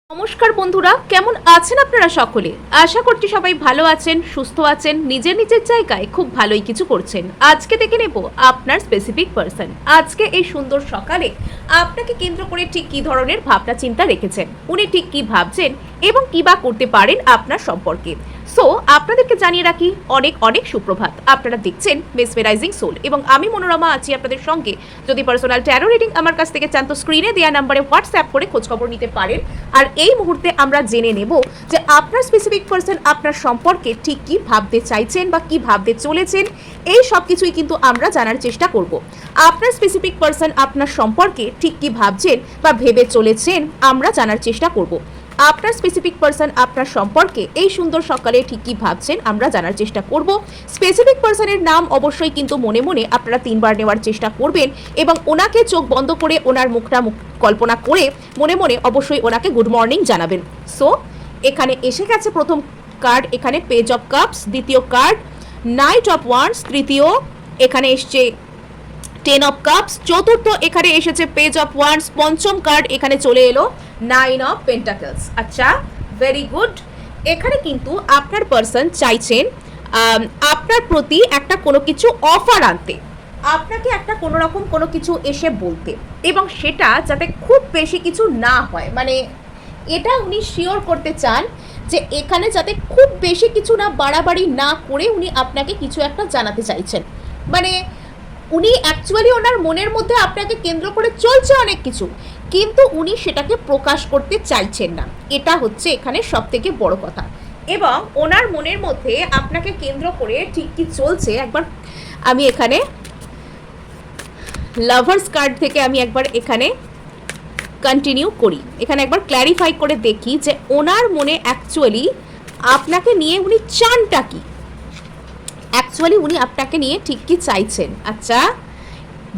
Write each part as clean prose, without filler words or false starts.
নমস্কার বন্ধুরা, কেমন আছেন আপনারা সকলে? আশা করছি সবাই ভালো আছেন, সুস্থ আছেন, নিজের নিজের জায়গায় খুব ভালোই কিছু করছেন। আজকে দেখে নেব আপনার স্পেসিফিক পার্সন আজকে এই সুন্দর সকালে আপনাকে কেন্দ্র করে ঠিক কী ধরনের ভাবনা চিন্তা রেখেছেন, উনি ঠিক কী ভাবছেন এবং কী বা করতে পারেন আপনার সম্পর্কে। সো আপনাদেরকে জানিয়ে রাখি, অনেক অনেক সুপ্রভাত। আপনারা দেখছেন মেসমেরাইজিং সোল এবং আমি মনোরমা আছি আপনাদের সঙ্গে। যদি পার্সোনাল ট্যারো রিডিং আমার কাছ থেকে চান তো স্ক্রিনে দেওয়া নাম্বারে হোয়াটসঅ্যাপ করে খোঁজখবর নিতে পারেন। আর এই মুহূর্তে আমরা জেনে নেব যে আপনার স্পেসিফিক পার্সন আপনার সম্পর্কে ঠিক কী ভাবতে চাইছেন বা কী ভাবতে চলেছেন, এই সব কিছুই কিন্তু আমরা জানার চেষ্টা করব। আপনার স্পেসিফিক পার্সন আপনার সম্পর্কে ঠিক কী ভাবছেন বা ভেবে চলেছেন আমরা জানার চেষ্টা করব। আপনার স্পেসিফিক পার্সন আপনার সম্পর্কে এই সুন্দর সকালে ঠিক কী ভাবছেন আমরা জানার চেষ্টা করব। স্পেসিফিক পার্সনের নাম অবশ্যই কিন্তু মনে মনে আপনারা 3 বার নেওয়ার চেষ্টা করবেন এবং ওনাকে চোখ বন্ধ করে ওনার মুখটা কল্পনা করে মনে মনে অবশ্যই ওনাকে গুড মর্নিং জানাবেন। সো এখানে এসে গেছে প্রথম কার্ড, এখানে পেজ অফ কাপস, দ্বিতীয় কার্ড নাইট অফ ওয়ান্ডস, তৃতীয় এখানে এসছে 10 অফ কাপস, চতুর্থ এখানে এসেছে পেজ অফ ওয়ান্ডস, পঞ্চম কার্ড এখানে চলে এলো 9 অফ পেন্টাকলস। আচ্ছা, ভেরি গুড। এখানে কিন্তু আপনার পার্সন চাইছেন আপনার প্রতি একটা কোনো কিছু অফার আনতে, আপনাকে একটা কোনো রকম কোনো কিছু এসে বলতে, এবং সেটা যাতে খুব বেশি কিছু না হয়। মানে এটা উনি শিওর করতে চান যে এখানে যাতে খুব বেশি কিছু না, বাড়াবাড়ি না করে উনি আপনাকে কিছু একটা জানাতে চাইছেন। মানে উনি অ্যাকচুয়ালি ওনার মনের মধ্যে আপনাকে কেন্দ্র করে চলছে অনেক কিছু, কিন্তু উনি সেটাকে প্রকাশ করতে চাইছেন না। এটা হচ্ছে এখানে সবথেকে বড় কথা। এবং ওনার মনের মধ্যে আপনাকে কেন্দ্র করে ঠিক কি চলছে, একবার আমি এখানে লাভার্স কার্ড থেকে আমি একবার এখানে কন্টিনিউ করি, এখানে একবার ক্ল্যারিফাই করে দেখি যে ওনার মনে অ্যাকচুয়ালি আপনাকে নিয়ে উনি চানটা কি, অ্যাকচুয়ালি উনি আপনাকে নিয়ে ঠিক কি চাইছেন। আচ্ছা,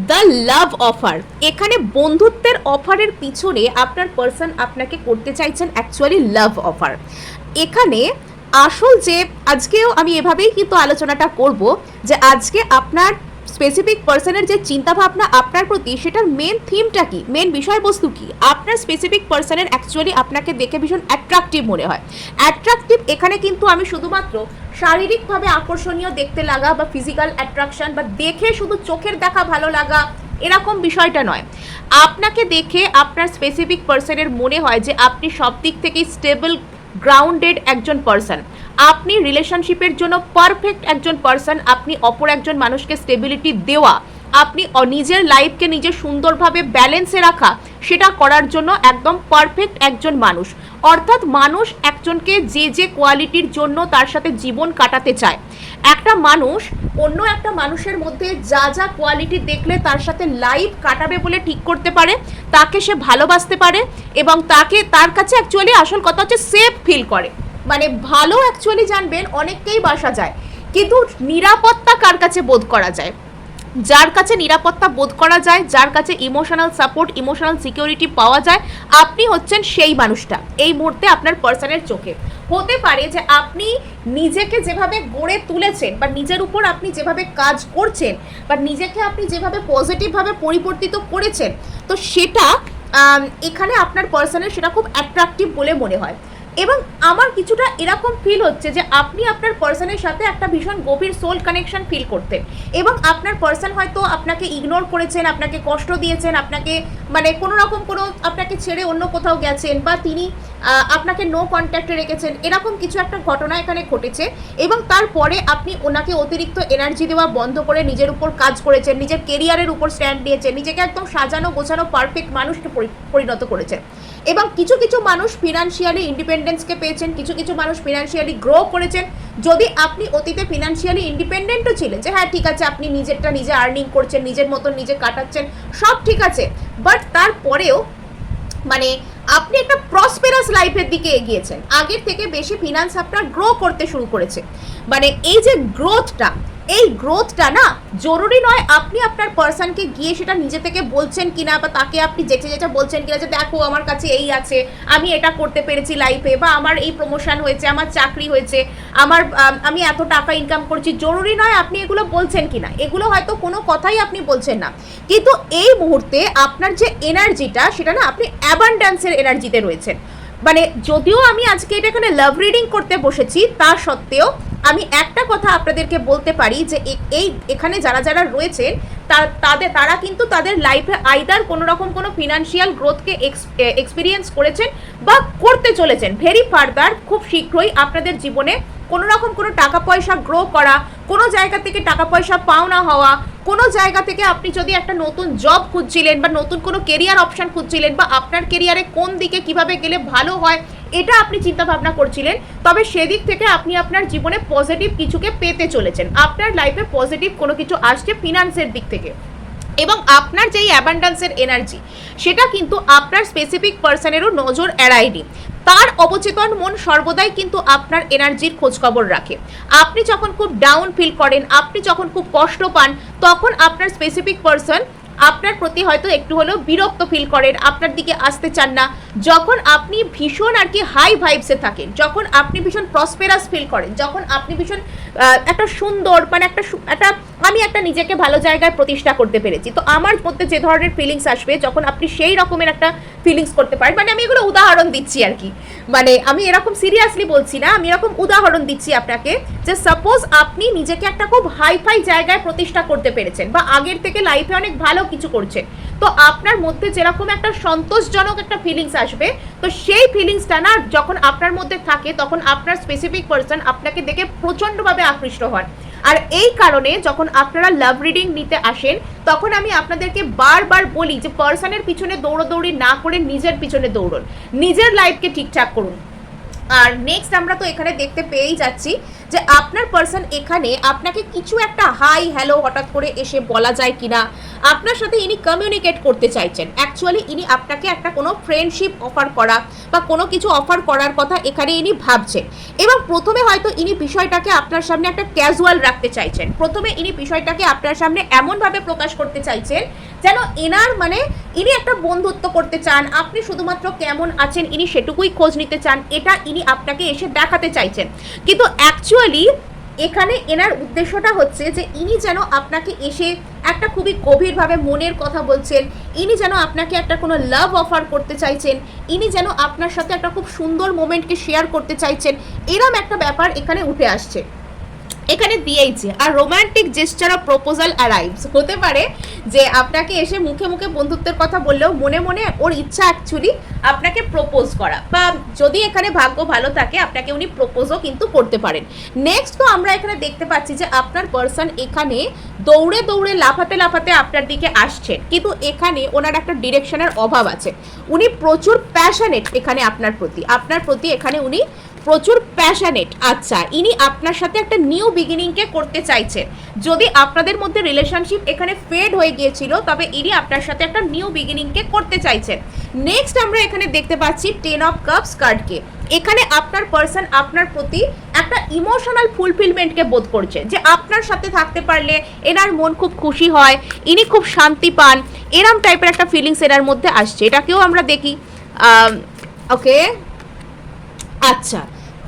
দ্য লাভ অফার, এখানে বন্ধুত্বের অফারের পিছনে আপনার পার্সন আপনাকে করতে চাইছেন অ্যাকচুয়ালি লাভ অফার। এখানে আসল যে আজকেও আমি এভাবেই কিন্তু আলোচনাটা করব যে আজকে আপনার স্পেসিফিক পার্সনের যে চিন্তাভাবনা আপনার প্রতি, সেটার মেন থিমটা কি, মেন বিষয়বস্তু কি। আপনার স্পেসিফিক পার্সনের অ্যাকচুয়ালি আপনাকে দেখে ভীষণ অ্যাট্রাকটিভ মনে হয়। অ্যাট্রাকটিভ এখানে কিন্তু আমি শুধুমাত্র শারীরিকভাবে আকর্ষণীয় দেখতে লাগা বা ফিজিক্যাল অ্যাট্রাকশন বা দেখে শুধু চোখের দেখা ভালো লাগা এরকম বিষয়টা নয়। আপনাকে দেখে আপনার স্পেসিফিক পার্সনের মনে হয় যে আপনি সব দিক থেকেই স্টেবল, গ্রাউন্ডেড একজন পার্সন, আপনি রিলেশনশিপের জন্য পারফেক্ট একজন পার্সন, আপনি অপর একজন মানুষকে স্টেবিলিটি দেওয়া, আপনি নিজের লাইফকে নিজে সুন্দরভাবে ব্যালেন্সে রাখা, সেটা করার জন্য একদম পারফেক্ট একজন মানুষ। অর্থাৎ মানুষ একজনকে যে যে কোয়ালিটির জন্য তার সাথে জীবন কাটাতে চায়, একটা মানুষ অন্য একটা মানুষের মধ্যে যা যা কোয়ালিটি দেখলে তার সাথে লাইফ কাটাবে বলে ঠিক করতে পারে, তাকে সে ভালোবাসতে পারে এবং তার কাছে অ্যাকচুয়ালি আসল কথা হচ্ছে সেফ ফিল করে। মানে ভালো অ্যাকচুয়ালি জানবেন অনেককেই বাসা যায়, কিন্তু নিরাপত্তা কার কাছে বোধ করা যায়? যার কাছে নিরাপত্তা বোধ করা যায়, যার কাছে ইমোশনাল সাপোর্ট, ইমোশনাল সিকিউরিটি পাওয়া যায়, আপনি হচ্ছেন সেই মানুষটা এই মুহূর্তে আপনার পার্সনের চোখে। হতে পারে যে আপনি নিজেকে যেভাবে গড়ে তুলেছেন বা নিজের উপর আপনি যেভাবে কাজ করছেন বা নিজেকে আপনি যেভাবে পজিটিভভাবে পরিবর্তিত করেছেন, তো সেটা এখানে আপনার পার্সনের সেটা খুব অ্যাট্রাকটিভ বলে মনে হয়। এবং আমার কিছুটা এরকম ফিল হচ্ছে যে আপনি আপনার পার্সনের সাথে একটা ভীষণ গভীর সোল কানেকশন ফিল করতেন এবং আপনার পার্সন হয়তো আপনাকে ইগনোর করেছেন, আপনাকে কষ্ট দিয়েছেন, আপনাকে মানে কোনো রকম কোনো আপনাকে ছেড়ে অন্য কোথাও গেছেন বা তিনি আপনাকে নো কন্ট্যাক্টে রেখেছেন, এরকম কিছু একটা ঘটনা এখানে ঘটেছে। এবং তারপরে আপনি ওনাকে অতিরিক্ত এনার্জি দেওয়া বন্ধ করে নিজের উপর কাজ করেছেন, নিজের কেরিয়ারের উপর স্ট্যান্ড নিয়েছেন, নিজেকে একদম সাজানো গোছানো পারফেক্ট মানুষকে পরিণত করেছেন। এবং কিছু কিছু মানুষ ফিনান্সিয়ালি ইন্ডিপেন্ডেন্সকে পেয়েছেন, কিছু কিছু মানুষ ফিনান্সিয়ালি গ্রো করেছেন। যদি আপনি অতীতে ফিনান্সিয়ালি ইন্ডিপেন্ডেন্টও ছিলেন, যে হ্যাঁ ঠিক আছে আপনি নিজেরটা নিজে আর্নিং করছেন, নিজের মতন নিজে কাটাচ্ছেন, সব ঠিক আছে, বাট তারপরেও মানে আপনি একটা প্রসপেরাস লাইফের দিকে এগিয়েছেন, আগের থেকে বেশি ফিনান্স আপনার গ্রো করতে শুরু করেছে। মানে এই যে গ্রোথটা, এই গ্রোথটা না জরুরি নয় আপনি আপনার পার্সনকে গিয়ে সেটা নিজে থেকে বলছেন কিনা বা তাকে আপনি যেচে যেটা বলছেন কিনা যে দেখো আমার কাছে এই আছে, আমি এটা করতে পেরেছি লাইফে, বা আমার এই প্রমোশন হয়েছে, আমার চাকরি হয়েছে, আমি এত টাকা ইনকাম করছি, জরুরি নয় আপনি এগুলো বলছেন কিনা, এগুলো হয়তো কোনো কথাই আপনি বলছেন না, কিন্তু এই মুহূর্তে আপনার যে এনার্জিটা সেটা না আপনি অ্যাবান্ড্যান্সের এনার্জিতে রয়েছেন। মানে যদিও আমি আজকে এটা এখানে লাভ রিডিং করতে বসেছি, তা সত্ত্বেও আমি একটা কথা আপনাদেরকে বলতে পারি যে এই এখানে যারা যারা রয়েছেন তারা কিন্তু তাদের লাইফে আইদার কোনো রকম কোনো ফিনান্সিয়াল গ্রোথকে এক্সপিরিয়েন্স করেছেন বা করতে চলেছেন। ভেরি ফার্দার খুব শীঘ্রই আপনাদের জীবনে কোনো রকম কোনো টাকা পয়সা গ্রো করা, কোনো জায়গা থেকে টাকা পয়সা পাওনা হওয়া, কোনো জায়গা থেকে আপনি যদি একটা নতুন জব খুঁজছিলেন বা নতুন কোনো কেরিয়ার অপশন খুঁজছিলেন বা আপনার কেরিয়ারে কোন দিকে কিভাবে গেলে ভালো হয় এটা আপনি চিন্তা ভাবনা করছিলেন, তবে সেদিক থেকে আপনি আপনার জীবনে পজিটিভ কিছুকে পেতে চলেছেন। আপনার লাইফে পজিটিভ কোনো কিছু আসছে ফিনান্সের দিক থেকে, এবং আপনার যেই অ্যাবান্ডেন্সের এনার্জি সেটা কিন্তু আপনার স্পেসিফিক পার্সনেরও নজর এড়ায়নি। তার অবচেতন মন সর্বদাই কিন্তু আপনার এনার্জির খোঁজখবর রাখে। আপনি যখন খুব ডাউন ফিল করেন, আপনি যখন খুব কষ্ট পান, তখন আপনার স্পেসিফিক পার্সন আপনার প্রতি হয়তো একটু হলেও বিরক্ত ফিল করেন, আপনার দিকে আসতে চান না। যখন আপনি ভীষণ আর কি হাই ভাইবসে থাকেন, যখন আপনি ভীষণ প্রসপেরাস ফিল করেন, যখন আপনি ভীষণ একটা সুন্দর মানে একটা আমি একটা নিজেকে ভালো জায়গায় প্রতিষ্ঠা করতে পেরেছি, তো আমার মধ্যে যে ধরনের ফিলিংস আসবে যখন আপনি সেই রকমের একটা ফিলিংস করতে পারেন, মানে আমি এগুলো উদাহরণ দিচ্ছি আর কি, মানে আমি এরকম সিরিয়াসলি বলছি না, আমি এরকম উদাহরণ দিচ্ছি আপনাকে যে সাপোজ আপনি নিজেকে একটা খুব হাইফাই জায়গায় প্রতিষ্ঠা করতে পেরেছেন বা আগের থেকে লাইফে অনেক ভালো কিছু করছেন, তো আপনার মধ্যে যেরকম একটা সন্তোষজনক একটা ফিলিংস আসবে, তো সেই ফিলিংসটা না যখন আপনার মধ্যে থাকে তখন আপনার স্পেসিফিক পার্সন আপনাকে দেখে প্রচণ্ডভাবে আকৃষ্ট হন। আর এই কারণে যখন আপনারা লাভ রিডিং নিতে আসেন তখন আমি আপনাদেরকে বারবার বলি যে পার্সনের পিছনে দৌড়োদৌড়ি না করে নিজের পিছনে দৌড়ুন, নিজের লাইফকে ঠিকঠাক করুন। আর নেক্সট আমরা তো এখানে দেখতে পেয়েই যাচ্ছি যে আপনার পার্সন এখানে আপনাকে কিছু একটা হাই হ্যালো হঠাৎ করে এসে বলা যায় কিনা, আপনার সাথে ইনি কমিউনিকেট করতে চাইছেন। অ্যাকচুয়ালি ইনি আপনাকে একটা কোনো ফ্রেন্ডশিপ অফার করা বা কোনো কিছু অফার করার কথা এখানে ইনি ভাবছেন, এবং প্রথমে হয়তো ইনি বিষয়টাকে আপনার সামনে একটা ক্যাজুয়াল রাখতে চাইছেন। প্রথমে ইনি বিষয়টাকে আপনার সামনে এমনভাবে প্রকাশ করতে চাইছেন যেন এনার মানে ইনি একটা বন্ধুত্ব করতে চান, আপনি শুধুমাত্র কেমন আছেন ইনি সেটুকুই খোঁজ নিতে চান, এটা ইনি আপনাকে এসে দেখাতে চাইছেন। কিন্তু অ্যাকচুয়ালি এখানে এনার উদ্দেশ্যটা হচ্ছে যে ইনি যেন আপনাকে এসে একটা খুবই গভীরভাবে মনের কথা বলছেন, ইনি যেন আপনাকে একটা কোনো লাভ অফার করতে চাইছেন, ইনি যেন আপনার সাথে একটা খুব সুন্দর মোমেন্টকে শেয়ার করতে চাইছেন, এরম একটা ব্যাপার এখানে উঠে আসছে। এখানে দিয়েইছে আর romantic gesture of proposal arrives, হতে পারে যে আপনাকে এসে মুখে মুখে বন্ধুত্বের কথা বললেও মনে মনে ওর ইচ্ছা অ্যাকচুয়ালি আপনাকে প্রপোজ করা, বা যদি এখানে ভাগ্য ভালো থাকে আপনাকে উনি প্রপোজও কিন্তু করতে পারেন। নেক্সট তো আমরা এখানে দেখতে পাচ্ছি যে আপনার পার্সন এখানে দৌড়ে দৌড়ে লাফাতে লাফাতে আপনার দিকে আসছেন, কিন্তু এখানে ওনার একটা ডিরেকশনের অভাব আছে। উনি প্রচুর প্যাশনেট এখানে আপনার প্রতি এখানে উনি প্রচুর প্যাশনেট। আচ্ছা, ইনি আপনার সাথে একটা নিউ বিগিনিংকে করতে চাইছেন। যদি আপনাদের মধ্যে রিলেশনশিপ এখানে ফেড হয়ে গিয়েছিল তবে ইনি আপনার সাথে একটা নিউ বিগিনিংকে করতে চাইছেন। নেক্সট আমরা এখানে দেখতে পাচ্ছি 10 অফ কাপস কার্ডকে। এখানে আপনার পার্সন আপনার প্রতি একটা ইমোশনাল ফুলফিলমেন্টকে বোধ করছে, যে আপনার সাথে থাকতে পারলে এনার মন খুব খুশি হয়, ইনি খুব শান্তি পান, এরম টাইপের একটা ফিলিংস এনার মধ্যে আসছে। এটাকেও আমরা দেখি। ওকে, আচ্ছা,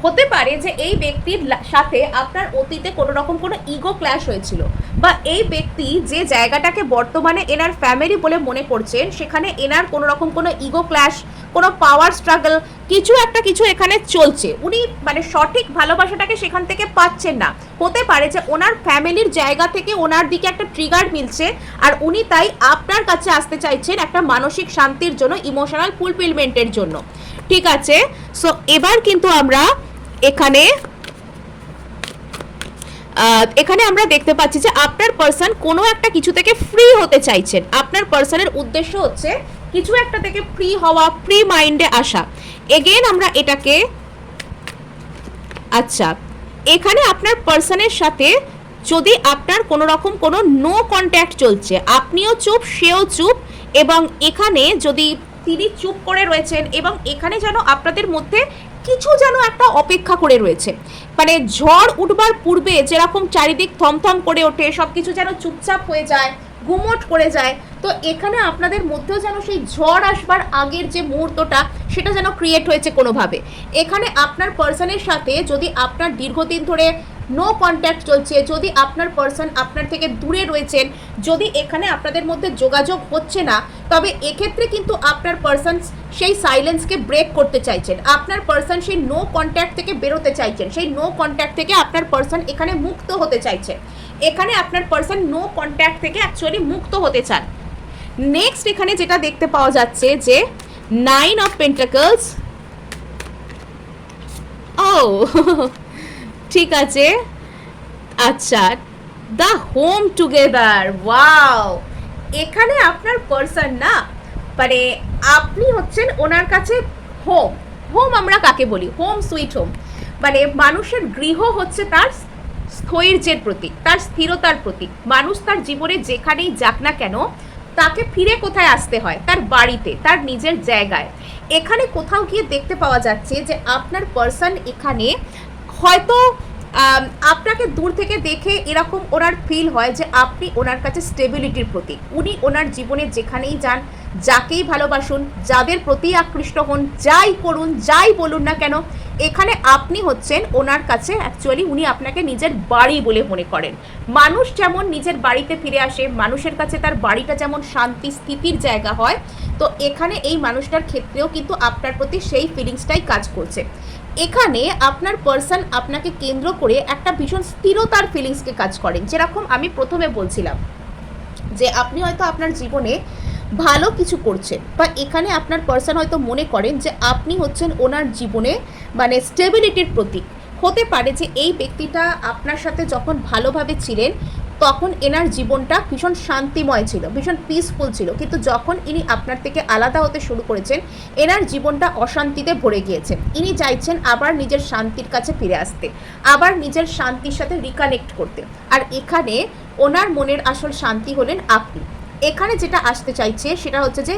হতে পারে যে এই ব্যক্তির সাথে আপনার অতীতে কোনো রকম কোনো ইগো ক্ল্যাশ হয়েছিল, বা এই ব্যক্তি যে জায়গাটাকে বর্তমানে এনার ফ্যামিলি বলে মনে করছেন সেখানে এনার কোনো রকম কোনো ইগো ক্ল্যাশ, কোনো পাওয়ার স্ট্রাগল কিছু এখানে চলছে। উনি মানে সঠিক ভালোবাসাটাকে সেখান থেকে পাচ্ছেন না। হতে পারে যে ওনার ফ্যামিলির জায়গা থেকে ওনার দিকে একটা ট্রিগার মিলছে আর উনি তাই আপনার কাছে আসতে চাইছেন একটা মানসিক শান্তির জন্য, ইমোশনাল ফুলফিলমেন্টের জন্য। ঠিক আছে, সো এবার কিন্তু আমরা এখানে আমরা দেখতে পাচ্ছি যে আপনার পার্সন কোনো একটা কিছু থেকে ফ্রি হতে চাইছেন। আপনার পার্সনের উদ্দেশ্য হচ্ছে কিছু একটা থেকে ফ্রি হওয়া, ফ্রি মাইন্ডে আসা। এগেন আমরা এটাকে, আচ্ছা, এখানে আপনার পার্সনের সাথে যদি আপনার কোনো রকম কোনো নো কন্ট্যাক্ট চলছে, আপনিও চুপ সেও চুপ, এবং এখানে যদি তিনি চুপ করে রয়েছেন এবং এখানে যেন আপনাদের মধ্যে কিছু যেন একটা অপেক্ষা করে রয়েছে, মানে ঝড় উঠবার পূর্বে যেরকম চারিদিক থমথম করে ওঠে, সব কিছু যেন চুপচাপ হয়ে যায়, গুমোট করে যায়, তো এখানে আপনাদের মধ্যেও যেন সেই ঝড় আসবার আগের যে মুহূর্তটা সেটা যেন ক্রিয়েট হয়েছে কোনোভাবে। এখানে আপনার পার্সনের সাথে যদি আপনার দীর্ঘদিন ধরে নো কন্ট্যাক্ট চলছে, যদি আপনার পার্সন আপনার থেকে দূরে রয়েছেন, যদি এখানে আপনাদের মধ্যে যোগাযোগ হচ্ছে না, তবে এক্ষেত্রে কিন্তু আপনার পার্সন সেই সাইলেন্সকে ব্রেক করতে চাইছেন, আপনার পার্সন সেই নো কন্ট্যাক্ট থেকে বেরোতে চাইছেন, সেই নো কন্ট্যাক্ট থেকে আপনার পার্সন এখানে মুক্ত হতে চাইছে, এখানে আপনার পার্সন নো কন্ট্যাক্ট থেকে অ্যাকচুয়ালি মুক্ত হতে চান। নেক্সট এখানে যেটা দেখতে পাওয়া যাচ্ছে যে 9 অফ পেন্টাকলস, ও ঠিক আছে, আচ্ছা, দ্য হোম টুগেদার, ওয়াও, এখানে আপনার পার্সন না, মানে আপনি হচ্ছেন ওনার কাছে হোম। হোম আমরা কাকে বলি? হোম সুইট হোম, মানে মানুষের গৃহ হচ্ছে তার স্থৈর্যের প্রতীক, তার স্থিরতার প্রতীক। মানুষ তার জীবনে যেখানেই যাক না কেন, তাকে ফিরে কোথায় আসতে হয়? তার বাড়িতে, তার নিজের জায়গায়। এখানে কোথাও গিয়ে দেখতে পাওয়া যাচ্ছে যে আপনার পার্সন এখানে হয়তো আপনাকে দূর থেকে দেখে এরকম ওনার ফিল হয় যে আপনি ওনার কাছে স্টেবিলিটির প্রতীক। উনি ওনার জীবনে যেখানেই যান, যাকেই ভালোবাসুন, যাদের প্রতি আকৃষ্ট হন, যাই করুন, যাই বলুন না কেন, এখানে আপনি হচ্ছেন ওনার কাছে অ্যাকচুয়ালি, উনি আপনাকে নিজের বাড়ি বলে মনে করেন। মানুষ যেমন নিজের বাড়িতে ফিরে আসে, মানুষের কাছে তার বাড়িটা যেমন শান্তি স্থিতির জায়গা হয়, তো এখানে এই মানুষটার ক্ষেত্রেও কিন্তু আপনার প্রতি সেই ফিলিংসটাই কাজ করছে। এখানে আপনার পার্সন আপনাকে কেন্দ্র করে একটা ভীষণ স্থিরতার ফিলিংসকে কাজ করেন। যেরকম আমি প্রথমে বলছিলাম যে আপনি হয়তো আপনার জীবনে ভালো কিছু করছেন, বা এখানে আপনার পার্সন হয়তো মনে করেন যে আপনি হচ্ছেন ওনার জীবনে মানে স্টেবিলিটির প্রতীক। হতে পারে যে এই ব্যক্তিটা আপনার সাথে যখন ভালোভাবে ছিলেন তখন এনার জীবনটা ভীষণ শান্তিময় ছিল, ভীষণ পিসফুল ছিল, কিন্তু যখন ইনি আপনার থেকে আলাদা হতে শুরু করেছেন, এনার জীবনটা অশান্তিতে ভরে গিয়েছে। ইনি চাইছেন আবার নিজের শান্তির কাছে ফিরে আসতে, আবার নিজের শান্তির সাথে রিকানেক্ট করতে। আর এখানে ওনার মনের আসল শান্তি হলেন আপনি। এখানে যেটা আসতে চাইছে সেটা হচ্ছে যে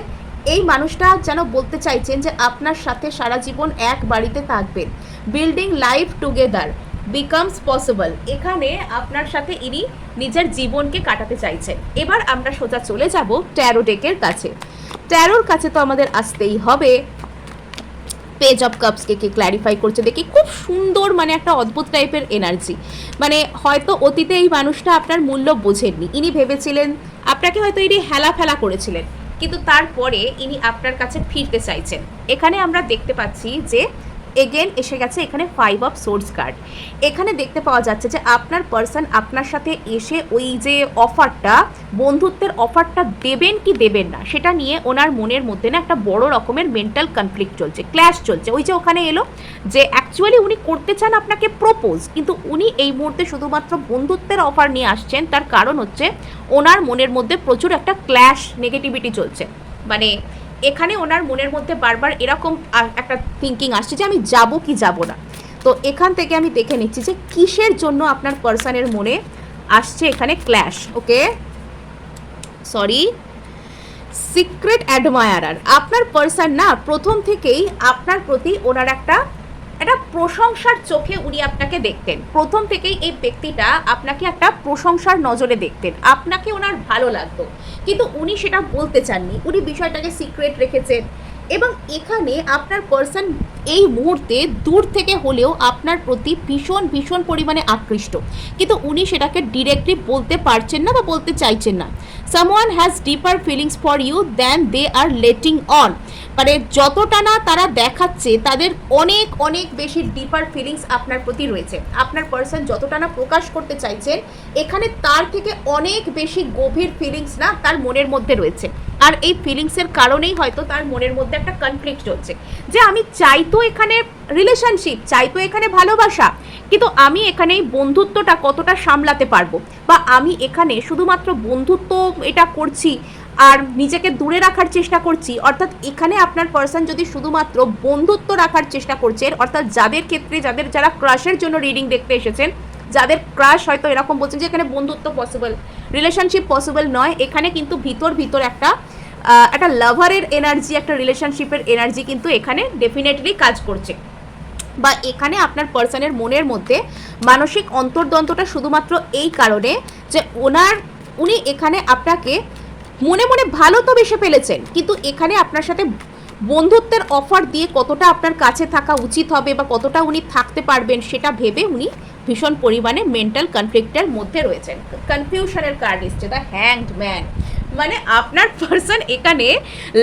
এই মানুষটা যেন বলতে চাইছেন যে আপনার সাথে সারা জীবন এক বাড়িতে থাকবেন, building life together becomes possible. এখানে আপনার সাথে ইনি নিজের জীবনকে কাটাতে চাইছেন। এবার আমরা সোজা চলে যাব ট্যারো ডেকের কাছে। ট্যারোর কাছে তো আমাদের আসতেই হবে। পেজ অফ কাপসকে কে ক্ল্যারিফাই করছে দেখি, খুব সুন্দর, মানে একটা অদ্ভুত টাইপের এনার্জি। মানে হয়তো অতীতে এই মানুষটা আপনার মূল্য বোঝেননি, ইনি ভেবেছিলেন আপনাকে হয়তো ইনি হেলা ফেলা করেছিলেন, কিন্তু তারপরে ইনি আপনার কাছে ফিরতে চাইছেন। এখানে আমরা দেখতে পাচ্ছি যে এগেন এসে গেছে এখানে 5 অফ সোর্স কার্ড। এখানে দেখতে পাওয়া যাচ্ছে যে আপনার পার্সন আপনার সাথে এসে ওই যে অফারটা, বন্ধুত্বের অফারটা দেবেন কি দেবেন না, সেটা নিয়ে ওনার মনের মধ্যে না একটা বড় রকমের মেন্টাল কনফ্লিক্ট চলছে, ক্ল্যাশ চলছে। ওই যে ওখানে এলো যে অ্যাকচুয়ালি উনি করতে চান আপনাকে প্রপোজ, কিন্তু উনি এই মুহূর্তে শুধুমাত্র বন্ধুত্বের অফার নিয়ে আসছেন। তার কারণ হচ্ছে ওনার মনের মধ্যে প্রচুর একটা ক্ল্যাশ, নেগেটিভিটি চলছে। মানে এখানে ওনার মনের মধ্যে বারবার এরকম একটা থিঙ্কিং আসছে যে আমি যাব কি যাব না। তো এখান থেকে আমি দেখে নিচ্ছি যে কিসের জন্য আপনার পার্সনের মনে আসছে এখানে ক্ল্যাশ। ওকে, সরি, সিক্রেট অ্যাডমায়ারার। আপনার পার্সন না প্রথম থেকেই আপনার প্রতি ওনার একটা প্রশংসার চোখে উনি আপনাকে দেখতেন। প্রথম থেকেই এই ব্যক্তিটা আপনাকে একটা প্রশংসার নজরে দেখতেন, আপনাকে ওনার ভালো লাগতো, কিন্তু উনি সেটা বলতে চাননি, উনি বিষয়টাকে সিক্রেট রেখেছেন। এবং এখানে আপনার পার্সন এই মুহূর্তে দূর থেকে হলেও আপনার প্রতি ভীষণ ভীষণ পরিমাণে আকৃষ্ট, কিন্তু উনি সেটাকে ডিরেক্টলি বলতে পারছেন না বা বলতে চাইছেন না। Someone has deeper feelings for you than they are letting on. মানে যতটা না তারা দেখাচ্ছে, তাদের অনেক অনেক বেশি ডিপার ফিলিংস আপনার প্রতি রয়েছে। আপনার পার্সন যতটা না প্রকাশ করতে চাইছেন, এখানে তার থেকে অনেক বেশি গভীর ফিলিংস না তার মনের মধ্যে রয়েছে। আর এই ফিলিংসের কারণেই হয়তো তার মনের মধ্যে একটা কনফ্লিক্ট হচ্ছে যে আমি চাইতো এখানে রিলেশনশিপ, চাইতো এখানে ভালোবাসা, কিন্তু আমি এখানে এই বন্ধুত্বটা কতটা সামলাতে পারবো, বা আমি এখানে শুধুমাত্র বন্ধুত্ব এটা করছি আর নিজেকে দূরে রাখার চেষ্টা করছি। অর্থাৎ এখানে আপনার পার্সন যদি শুধুমাত্র বন্ধুত্ব রাখার চেষ্টা করছেন, অর্থাৎ যাদের ক্ষেত্রে যারা ক্রাশের জন্য রিডিং দেখতে এসেছেন, যাদের ক্রাশ হয়তো এরকম বলছেন যে এখানে বন্ধুত্ব পসিবল, রিলেশনশিপ পসিবল নয়, এখানে কিন্তু ভিতর একটা লাভারের এনার্জি, একটা রিলেশনশিপের এনার্জি কিন্তু এখানে ডেফিনেটলি কাজ করছে। বা এখানে আপনার পার্সনের মনের মধ্যে মানসিক অন্তর্দ্বন্দ্বটা শুধুমাত্র এই কারণে যে উনি এখানে আপনাকে মনে মনে ভালো তো বেসে ফেলেছেন, কিন্তু এখানে আপনার সাথে বন্ধুত্বের অফার দিয়ে কতটা আপনার কাছে থাকা উচিত হবে বা কতটা উনি থাকতে পারবেন সেটা ভেবে উনি ভীষণ পরিমাণে মেন্টাল কনফ্লিক্টের মধ্যে রয়েছেন। কনফিউশনের কার্ড এসছে, দ্য হ্যাংড ম্যান। মানে আপনার পার্সন এখানে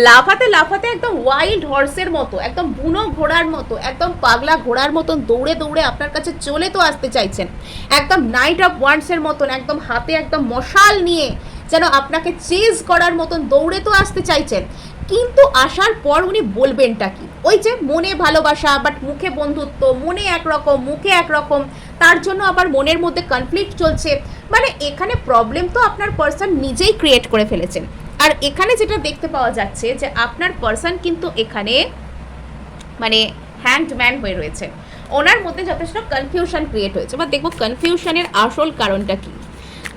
লাফাতে লাফাতে একদম ওয়াইল্ড হর্সের মতো, একদম বুনো ঘোড়ার মতো, একদম পাগলা ঘোড়ার মতন দৌড়ে দৌড়ে আপনার কাছে চলে তো আসতে চাইছেন, একদম নাইট অফ ওয়ান্ডসের মতন, একদম হাতে একদম মশাল নিয়ে যেন আপনাকে চেজ করার মতন দৌড়ে তো আসতে চাইছেন। কিন্তু আসার পর উনি বলবেনটা কি? ওই যে মনে ভালোবাসা বাট মুখে বন্ধুত্ব, মনে একরকম মুখে একরকম, তার জন্য আবার মনের মধ্যে কনফ্লিক্ট চলছে। মানে এখানে প্রবলেম তো আপনার পার্সন নিজেই ক্রিয়েট করে ফেলেছেন। আর এখানে যেটা দেখতে পাওয়া যাচ্ছে যে আপনার পার্সন কিন্তু এখানে মানে হ্যান্ডম্যান হয়ে রয়েছে, ওনার মধ্যে যথেষ্ট কনফিউশন ক্রিয়েট হয়েছে। বা দেখবো কনফিউশনের আসল কারণটা কি,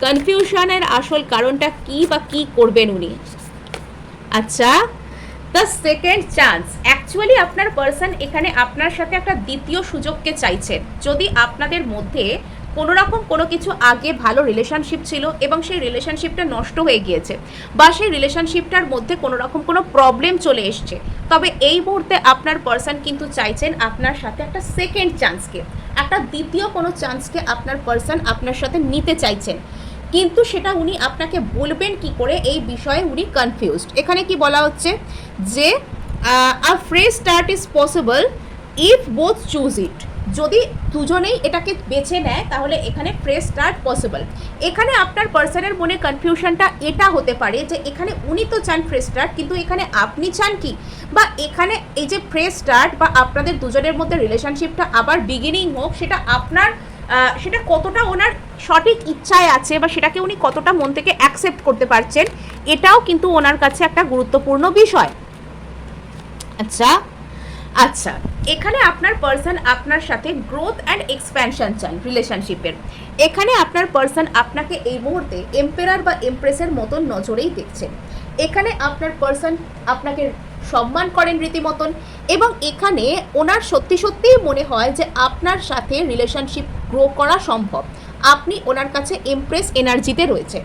কনফিউশনের আসল কারণটা কি বা কি করবেন উনি। আচ্ছা, দ্য সেকেন্ড চান্স। অ্যাকচুয়ালি আপনার পার্সন এখানে আপনার সাথে একটা দ্বিতীয় সুযোগকে চাইছেন। যদি আপনাদের মধ্যে কোনো রকম কোনো কিছু আগে ভালো রিলেশনশিপ ছিল এবং সেই রিলেশনশিপটা নষ্ট হয়ে গিয়েছে, বা সেই রিলেশনশিপটার মধ্যে কোনো রকম কোনো প্রবলেম চলে এসছে, তবে এই মুহূর্তে আপনার পার্সন কিন্তু চাইছেন আপনার সাথে একটা সেকেন্ড চান্সকে, একটা দ্বিতীয় কোনো চান্সকে আপনার পার্সন আপনার সাথে নিতে চাইছেন। কিন্তু সেটা উনি আপনাকে বলবেন কি করে, এই বিষয়ে উনি কনফিউজড। এখানে কি বলা হচ্ছে যে a fresh start is possible if both choose it. যদি দুজনেই এটাকে বেছে নেয় তাহলে এখানে ফ্রেশ স্টার্ট পসিবল। এখানে আপনার পার্সনের মনে কনফিউশনটা এটা হতে পারে যে এখানে উনি তো চান ফ্রেশ স্টার্ট, কিন্তু এখানে আপনি চান কি, বা এখানে এই যে ফ্রেশ স্টার্ট বা আপনাদের দুজনের মধ্যে রিলেশনশিপটা আবার বিগিনিং হোক, সেটা আপনার সেটা কতটা ওনার সঠিক ইচ্ছায় আছে বা সেটাকে উনি কতটা মন থেকে অ্যাকসেপ্ট করতে পারছেন, এটাও কিন্তু ওনার কাছে একটা গুরুত্বপূর্ণ বিষয়। আচ্ছা আচ্ছা, এখানে আপনার পার্সন আপনার সাথে গ্রোথ অ্যান্ড এক্সপ্যানশন চান রিলেশনশিপের। এখানে আপনার পার্সন আপনাকে এই মুহূর্তে এম্পেরার বা এমপ্রেসের মতন নজরেই দেখছেন। এখানে আপনার পার্সন আপনাকে সম্মান করেন রীতিমতন, এবং এখানে ওনার সত্যি সত্যিই মনে হয় যে আপনার সাথে রিলেশনশিপ গ্রো করা সম্ভব। আপনি ওনার কাছে এমপ্রেস এনার্জিতে রয়েছে।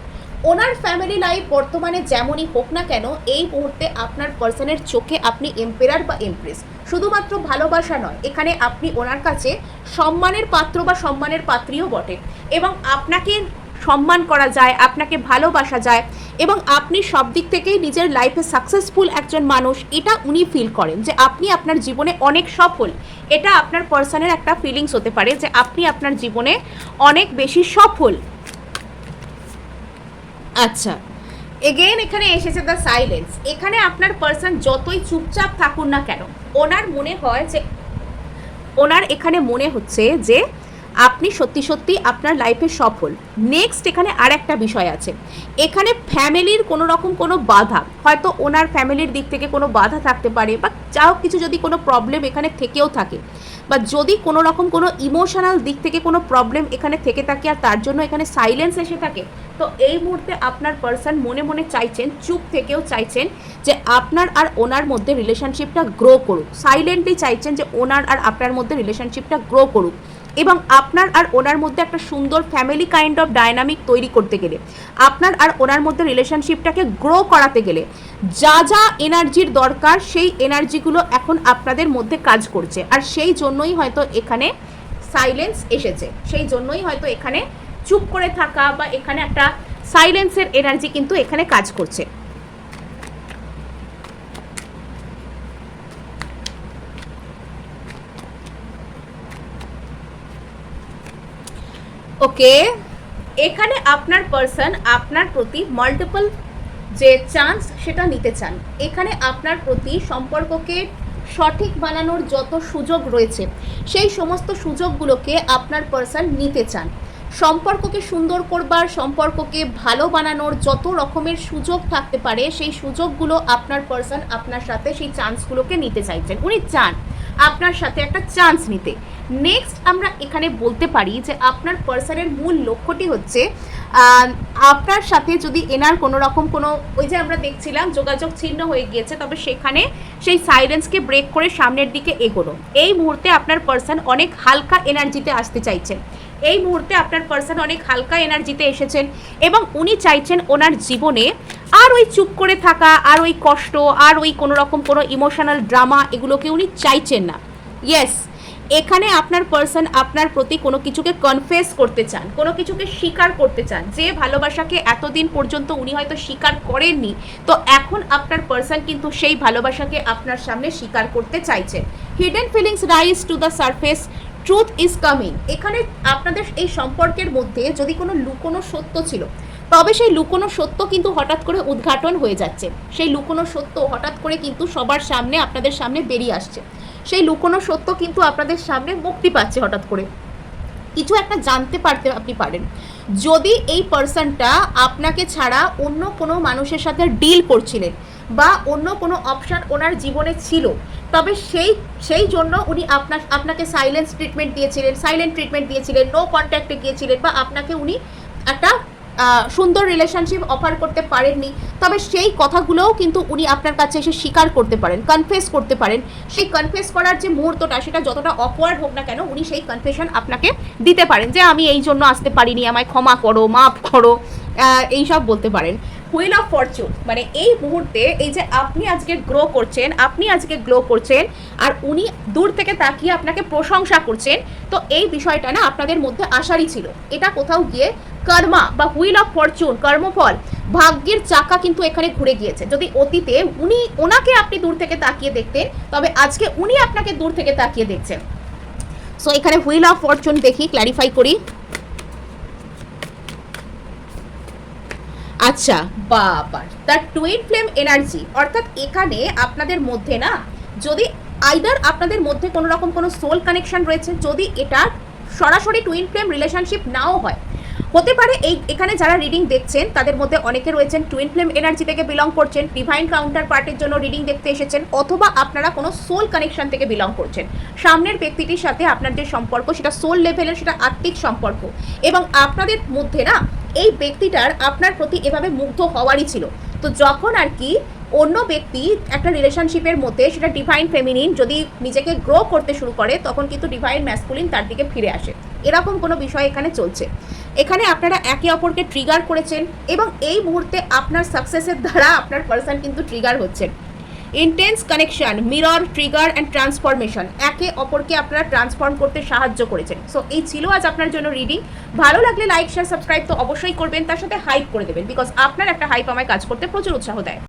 ওনার ফ্যামিলি লাইফ বর্তমানে যেমনই হোক না কেন, এই মুহূর্তে আপনার পার্সনের চোখে আপনি এম্পেরার বা এমপ্রেস। শুধুমাত্র ভালোবাসা নয়, এখানে আপনি ওনার কাছে সম্মানের পাত্র বা সম্মানের পাত্রীও বটে, এবং আপনাকে সম্মান করা যায়, আপনাকে ভালোবাসা যায়, এবং আপনি সব দিক থেকেই নিজের লাইফে সাকসেসফুল একজন মানুষ, এটা উনি ফিল করেন যে আপনি আপনার জীবনে অনেক সফল। এটা আপনার পার্সনের একটা ফিলিংস হতে পারে যে আপনি আপনার জীবনে অনেক বেশি সফল। আচ্ছা, এগেইন এখানে এসেছে দ্য সাইলেন্স। এখানে আপনার পার্সন যতই চুপচাপ থাকুন না কেন, ওনার মনে হয় যে ওনার এখানে মনে হচ্ছে যে আপনি সত্যি সত্যি আপনার লাইফে সফল। নেক্সট এখানে আর একটা বিষয় আছে, এখানে ফ্যামিলির কোনো রকম কোনো বাধা, হয়তো ওনার ফ্যামিলির দিক থেকে কোনো বাধা থাকতে পারে, বা যা হোক কিছু যদি কোনো প্রবলেম এখানে থেকেও থাকে, বা যদি কোনো রকম কোনো ইমোশনাল দিক থেকে কোনো প্রবলেম এখানে থেকে থাকে আর তার জন্য এখানে সাইলেন্স এসে থাকে, তো এই মুহূর্তে আপনার পার্সন মনে মনে চাইছেন, চুপ থেকেও চাইছেন যে আপনার আর ওনার মধ্যে রিলেশনশিপটা গ্রো করুক। সাইলেন্টলি চাইছেন যে ওনার আর আপনার মধ্যে রিলেশনশিপটা গ্রো করুক, এবং আপনার আর ওনার মধ্যে একটা সুন্দর ফ্যামিলি কাইন্ড অফ ডায়নামিক তৈরি করতে গেলে, আপনার আর ওনার মধ্যে রিলেশনশিপটাকে গ্রো করাতে গেলে যা যা এনার্জির দরকার, সেই এনার্জিগুলো এখন আপনাদের মধ্যে কাজ করছে। আর সেই জন্যই হয়তো এখানে সাইলেন্স এসেছে, সেই জন্যই হয়তো এখানে চুপ করে থাকা বা এখানে একটা সাইলেন্সের এনার্জি কিন্তু এখানে কাজ করছে। ওকে, এখানে আপনার পার্সন আপনার প্রতি মাল্টিপল যে চান্স সেটা নিতে চান। এখানে আপনার প্রতি সম্পর্ককে সঠিক বানানোর যত সুযোগ রয়েছে, সেই সমস্ত সুযোগগুলোকে আপনার পার্সন নিতে চান। সম্পর্ককে সুন্দর করবার, সম্পর্ককে ভালো বানানোর যত রকমের সুযোগ থাকতে পারে, সেই সুযোগগুলো আপনার পার্সন আপনার সাথে সেই চান্সগুলোকে নিতে চাইছেন। উনি চান আপনার সাথে একটা চান্স নিতে, নেক্সট আমরা এখানে বলতে পারি যে আপনার পার্সনের মূল লক্ষ্যটি হচ্ছে আপনার সাথে যদি এনার কোনো রকম কোনো ওই যে আমরা দেখছিলাম যোগাযোগ ছিন্ন হয়ে গিয়েছে, তবে সেখানে সেই সাইলেন্সকে ব্রেক করে সামনের দিকে এগোনো। এই মুহূর্তে আপনার পার্সন অনেক হালকা এনার্জিতে আসতে চাইছেন, এই মুহূর্তে আপনার পার্সন অনেক হালকা এনার্জিতে এসেছেন এবং উনি চাইছেন ওনার জীবনে আর ওই চুপ করে থাকা, আর ওই কষ্ট, আর ওই কোনো রকম কোনো ইমোশনাল ড্রামা, এগুলোকে উনি চাইছেন না। ইয়েস, এখানে আপনার পার্সন আপনার প্রতি কোনো কিছুকে কনফেস করতে চান, কোনো কিছুকে স্বীকার করতে চান। যে ভালোবাসাকে এতদিন পর্যন্ত উনি হয়তো স্বীকার করেননি, তো এখন আপনার পার্সন কিন্তু সেই ভালোবাসাকে আপনার সামনে স্বীকার করতে চাইছেন। Hidden feelings rise to the surface, truth is coming. এখানে আপনাদের এই সম্পর্কের মধ্যে যদি কোনো লুকোনো সত্য ছিল, তবে সেই লুকোনো সত্য কিন্তু হঠাৎ করে উদ্ঘাটন হয়ে যাচ্ছে। সেই লুকোনো সত্য হঠাৎ করে কিন্তু সবার সামনে, আপনাদের সামনে বেরিয়ে আসছে। সেই লুকোনো সত্য কিন্তু আপনাদের সামনে মুক্তি পাচ্ছে হঠাৎ করে। কিছু একটা জানতে পারতে আপনি পারেন। যদি এই পার্সনটা আপনাকে ছাড়া অন্য কোনো মানুষের সাথে ডিল করছিলেন বা অন্য কোনো অপশান ওনার জীবনে ছিল, তবে সেই জন্য উনি আপনাকে সাইলেন্ট ট্রিটমেন্ট দিয়েছিলেন, নো কন্ট্যাক্টে গিয়েছিলেন, বা আপনাকে উনি একটা সুন্দর রিলেশনশিপ অফার করতে পারেননি, তবে সেই কথাগুলোও কিন্তু উনি আপনার কাছে এসে স্বীকার করতে পারেন, কনফেস করতে পারেন। সেই কনফেস করার যে মুহূর্তটা, সেটা যতটা অকওয়ার্ড হোক না কেন, উনি সেই কনফেশন আপনাকে দিতে পারেন যে আমি এই জন্য আসতে পারিনি, আমায় ক্ষমা করো, মাফ করো, এইসব বলতে পারেন। হুইল অফ ফরচুন, মানে এই মুহূর্তে এই যে আপনি আজকে গ্লো করছেন আর উনি দূর থেকে তাকিয়ে আপনাকে প্রশংসা করছেন, তো এই বিষয়টা না আপনাদের মধ্যে আসারই ছিল। এটা কোথাও গিয়ে কর্মা বা হুইল অফ ফরচুন, কর্মফল, ভাগ্যের চাকা কিন্তু এখানে ঘুরে গিয়েছে। যদি অতীতে ওনাকে আপনি দূর থেকে তাকিয়ে দেখতেন, তবে আজকে উনি আপনাকে দূর থেকে তাকিয়ে দেখছেন। সো এখানে হুইল অফ ফরচুন দেখি, ক্ল্যারিফাই করি। আচ্ছা, বাবার দ্য টুইন ফ্লেম এনার্জি, অর্থাৎ এখানে আপনাদের মধ্যে না, যদি আইদার আপনাদের মধ্যে কোনো রকম কোনো সোল কানেকশন রয়েছে, যদি এটা সরাসরি টুইন ফ্লেম রিলেশনশিপ নাও হয়, হতে পারে এখানে যারা রিডিং দেখছেন তাদের মধ্যে অনেকে রয়েছেন টুইন ফ্লেম এনার্জি থেকে বিলং করছেন, ডিভাইন কাউন্টার পার্টের জন্য রিডিং দেখতে এসেছেন, অথবা আপনারা কোনো সোল কানেকশন থেকে বিলং করছেন। সামনের ব্যক্তিটির সাথে আপনার যে সম্পর্ক, সেটা সোল লেভেলের, সেটা আত্মিক সম্পর্ক, এবং আপনাদের মধ্যে না এই ব্যক্তিটার আপনার প্রতি এভাবে মুগ্ধ হওয়ারই ছিল। তো যখন আর কি অন্য ব্যক্তি একটা রিলেশনশিপের মধ্যে, সেটা ডিভাইন ফেমিনিন যদি নিজেকে গ্রো করতে শুরু করে, তখন কিন্তু ডিভাইন ম্যাসকুলিন তার দিকে ফিরে আসে। এরকম কোনো বিষয় এখানে চলছে। এখানে আপনারা একে অপরকে ট্রিগার করেছেন এবং এই মুহূর্তে আপনার সাকসেসের দ্বারা আপনার পার্সন কিন্তু ট্রিগার হচ্ছেন। Intense connection, mirror, trigger and transformation, একে অপরকে আপনারা ট্রান্সফর্ম করতে সাহায্য করেছেন। সো এই ছিল আজ আপনার জন্য রিডিং। ভালো লাগলে লাইক, শেয়ার, সাবস্ক্রাইব তো অবশ্যই করবেন, তার সাথে হাইপ করে দেবেন, বিকজ আপনার একটা হাইপ আমায় কাজ করতে প্রচুর উৎসাহ দেয়।